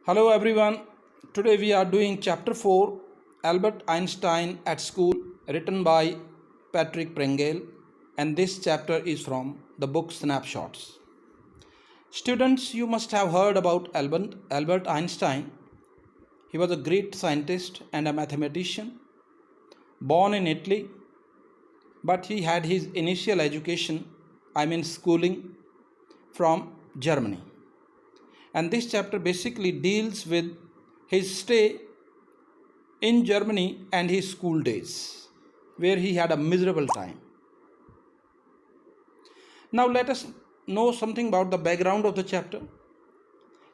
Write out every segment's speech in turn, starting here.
Hello everyone. Today we are doing chapter 4 Albert Einstein at School, written by Patrick Prengel, and this chapter is from the book Snapshots. Students, you must have heard about Albert Einstein. He was a great scientist and a mathematician, born in Italy, but he had his initial education, schooling, from Germany. And this chapter basically deals with his stay in Germany and his school days, where he had a miserable time. Now, let us know something about the background of the chapter.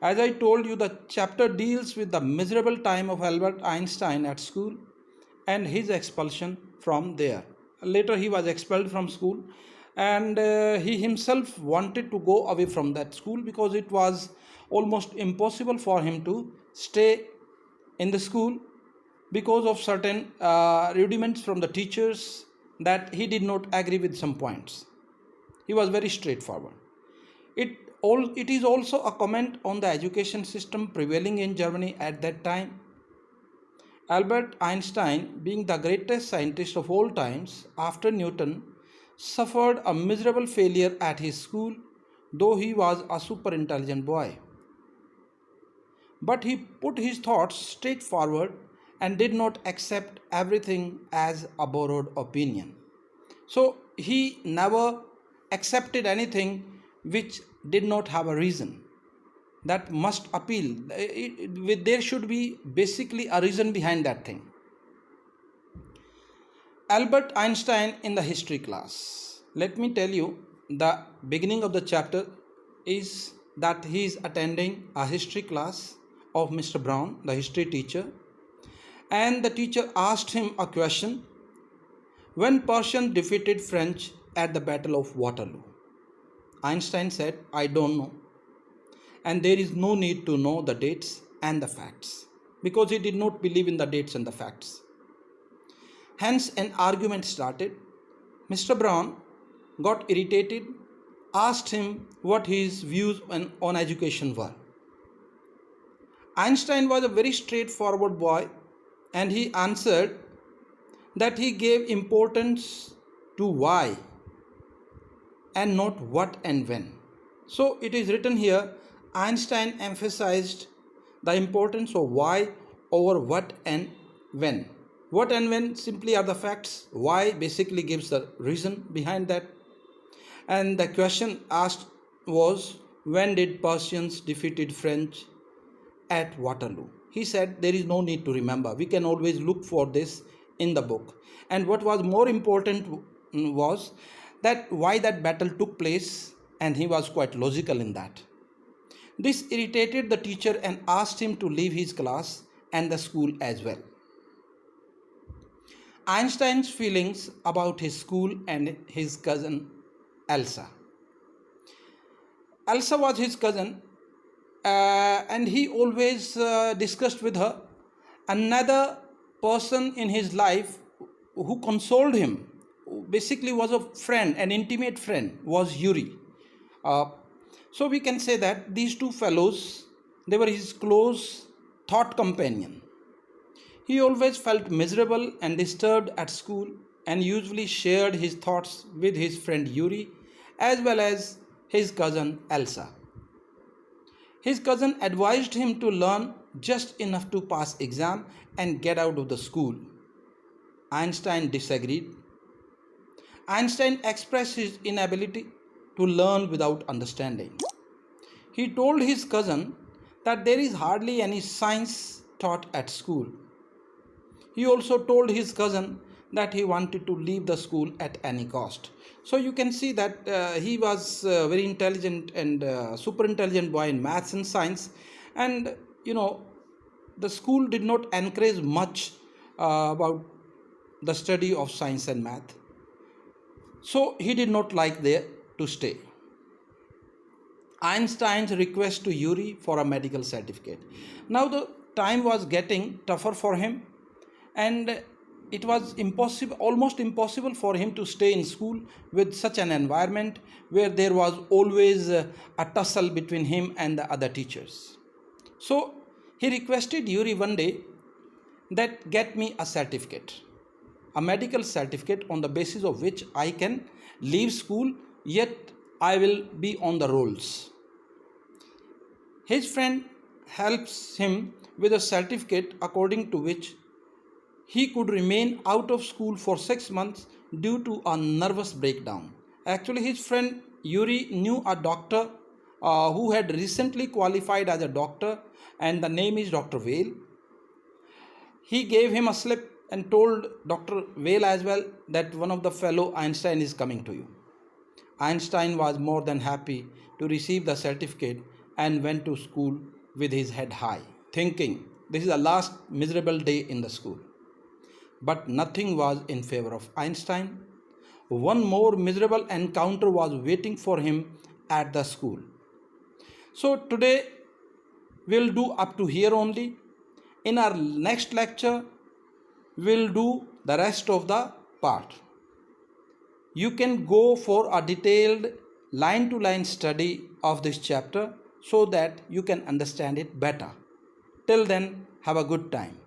As I told you, the chapter deals with the miserable time of Albert Einstein at school and his expulsion from there. Later, he was expelled from school, and he himself wanted to go away from that school because it was almost impossible for him to stay in the school because of certain rudiments from the teachers that he did not agree with some points. He was very straightforward. It is also a comment on the education system prevailing in Germany at that time. Albert Einstein, being the greatest scientist of all times after Newton, suffered a miserable failure at his school, though he was a super intelligent boy. But he put his thoughts straight forward and did not accept everything as a borrowed opinion. So he never accepted anything which did not have a reason. That must appeal. There should be basically a reason behind that thing. Albert Einstein in the history class. Let me tell you, the beginning of the chapter is that he is attending a history class of Mr. Brown, the history teacher, and the teacher asked him a question: when Persians defeated French at the Battle of Waterloo? Einstein said, I don't know. And there is no need to know the dates and the facts, because he did not believe in the dates and the facts. Hence, an argument started. Mr. Brown got irritated, asked him what his views on education were. Einstein was a very straightforward boy, and he answered that he gave importance to why and not what and when. So it is written here, Einstein emphasized the importance of why over what and when. What and when simply are the facts. Why basically gives the reason behind that. And the question asked was, when did Persians defeated French at Waterloo? He said there is no need to remember. We can always look for this in the book. And what was more important was that why that battle took place, and he was quite logical in that. This irritated the teacher and asked him to leave his class and the school as well. Einstein's feelings about his school and his cousin Elsa. Elsa was his cousin, and he always discussed with her. Another person in his life who consoled him, who basically was a friend, an intimate friend, was Yuri. So we can say that these two fellows, they were his close thought companion. He always felt miserable and disturbed at school and usually shared his thoughts with his friend Yuri as well as his cousin Elsa. His cousin advised him to learn just enough to pass exam and get out of the school. Einstein disagreed. Einstein expressed his inability to learn without understanding. He told his cousin that there is hardly any science taught at school. He also told his cousin that he wanted to leave the school at any cost. So you can see that he was very intelligent and super intelligent boy in maths and science, and the school did not encourage much about the study of science and math. So he did not like there to stay. Einstein's request to Yuri for a medical certificate. Now the time was getting tougher for him, and it was almost impossible for him to stay in school with such an environment where there was always a tussle between him and the other teachers. So He requested Yuri one day that get me a certificate, a medical certificate on the basis of which I can leave school, yet I will be on the rolls. His friend helps him with a certificate according to which he could remain out of school for 6 months due to a nervous breakdown. Actually, his friend Yuri knew a doctor who had recently qualified as a doctor, and the name is Dr. Vale. He gave him a slip and told Dr. Vale as well that one of the fellow Einstein is coming to you. Einstein was more than happy to receive the certificate and went to school with his head high, thinking this is the last miserable day in the school. But nothing was in favor of Einstein. One more miserable encounter was waiting for him at the school. So today we'll do up to here only. In our next lecture, we'll do the rest of the part. You can go for a detailed line to line study of this chapter so that you can understand it better. Till then, have a good time.